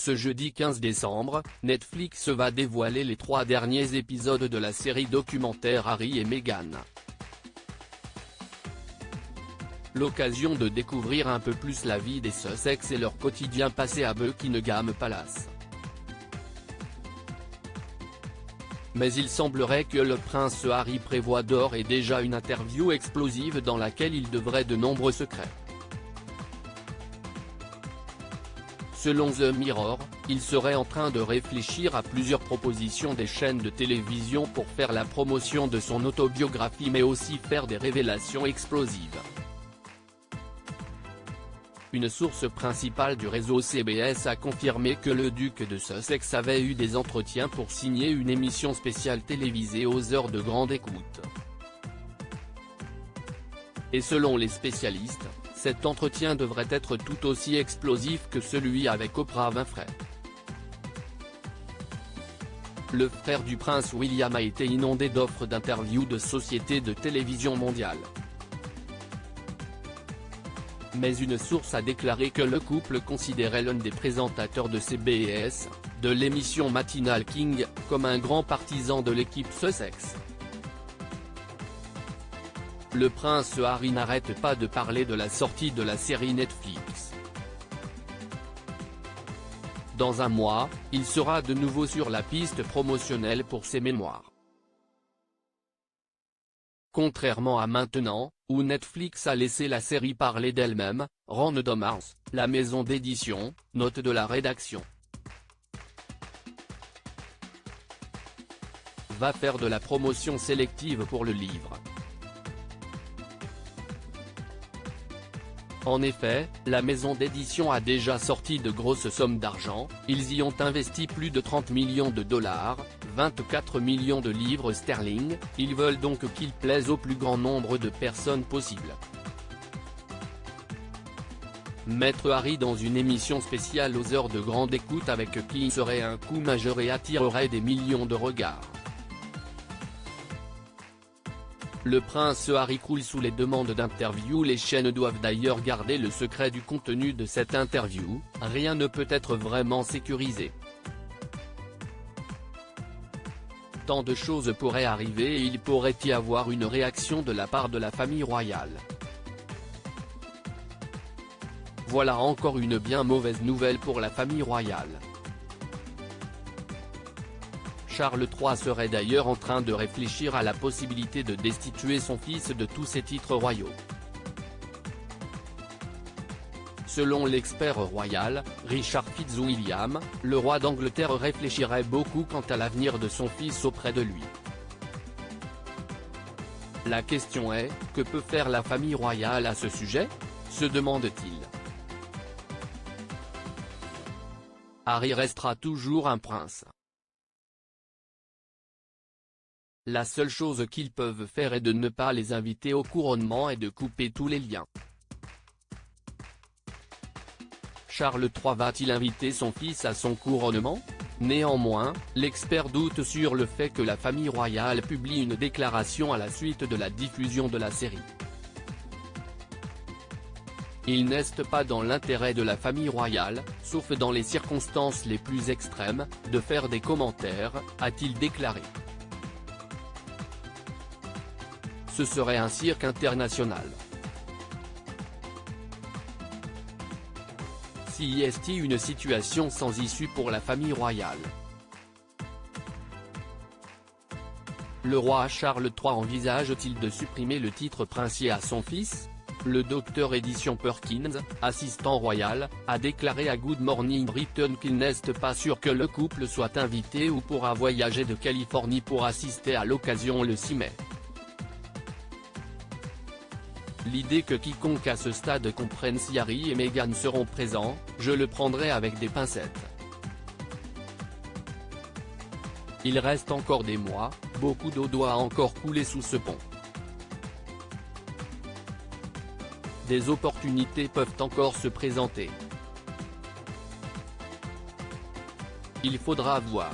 Ce jeudi 15 décembre, Netflix va dévoiler les 3 derniers épisodes de la série documentaire Harry et Meghan. L'occasion de découvrir un peu plus la vie des Sussex et leur quotidien passé à Buckingham Palace. Mais il semblerait que le prince Harry prévoit d'ores et déjà une interview explosive dans laquelle il devrait de nombreux secrets. Selon The Mirror, il serait en train de réfléchir à plusieurs propositions des chaînes de télévision pour faire la promotion de son autobiographie mais aussi faire des révélations explosives. Une source principale du réseau CBS a confirmé que le duc de Sussex avait eu des entretiens pour signer une émission spéciale télévisée aux heures de grande écoute. Et selon les spécialistes, cet entretien devrait être tout aussi explosif que celui avec Oprah Winfrey. Le frère du prince William a été inondé d'offres d'interviews de sociétés de télévision mondiales. Mais une source a déclaré que le couple considérait l'un des présentateurs de CBS, de l'émission matinale King, comme un grand partisan de l'équipe Sussex. Le prince Harry n'arrête pas de parler de la sortie de la série Netflix. Dans un mois, il sera de nouveau sur la piste promotionnelle pour ses mémoires. Contrairement à maintenant, où Netflix a laissé la série parler d'elle-même, Random House, la maison d'édition, note de la rédaction, va faire de la promotion sélective pour le livre. En effet, la maison d'édition a déjà sorti de grosses sommes d'argent, ils y ont investi plus de 30 millions de dollars, 24 millions de livres sterling, ils veulent donc qu'il plaise au plus grand nombre de personnes possible. Mettre Harry dans une émission spéciale aux heures de grande écoute avec qui serait un coup majeur et attirerait des millions de regards. Le prince Harry croule sous les demandes d'interview. Les chaînes doivent d'ailleurs garder le secret du contenu de cette interview, rien ne peut être vraiment sécurisé. Tant de choses pourraient arriver et il pourrait y avoir une réaction de la part de la famille royale. Voilà encore une bien mauvaise nouvelle pour la famille royale. Charles III serait d'ailleurs en train de réfléchir à la possibilité de destituer son fils de tous ses titres royaux. Selon l'expert royal, Richard Fitzwilliam, le roi d'Angleterre réfléchirait beaucoup quant à l'avenir de son fils auprès de lui. La question est, que peut faire la famille royale à ce sujet ? Se demande-t-il. Harry restera toujours un prince. La seule chose qu'ils peuvent faire est de ne pas les inviter au couronnement et de couper tous les liens. Charles III va-t-il inviter son fils à son couronnement ? Néanmoins, l'expert doute sur le fait que la famille royale publie une déclaration à la suite de la diffusion de la série. Il n'est pas dans l'intérêt de la famille royale, sauf dans les circonstances les plus extrêmes, de faire des commentaires, a-t-il déclaré. Ce serait un cirque international. Si est une situation sans issue pour la famille royale. Le roi Charles III envisage-t-il de supprimer le titre princier à son fils ? Le docteur Edition Perkins, assistant royal, a déclaré à Good Morning Britain qu'il n'est pas sûr que le couple soit invité ou pourra voyager de Californie pour assister à l'occasion le 6 mai. L'idée que quiconque à ce stade comprenne si Harry et Meghan seront présents, je le prendrai avec des pincettes. Il reste encore des mois, beaucoup d'eau doit encore couler sous ce pont. Des opportunités peuvent encore se présenter. Il faudra voir.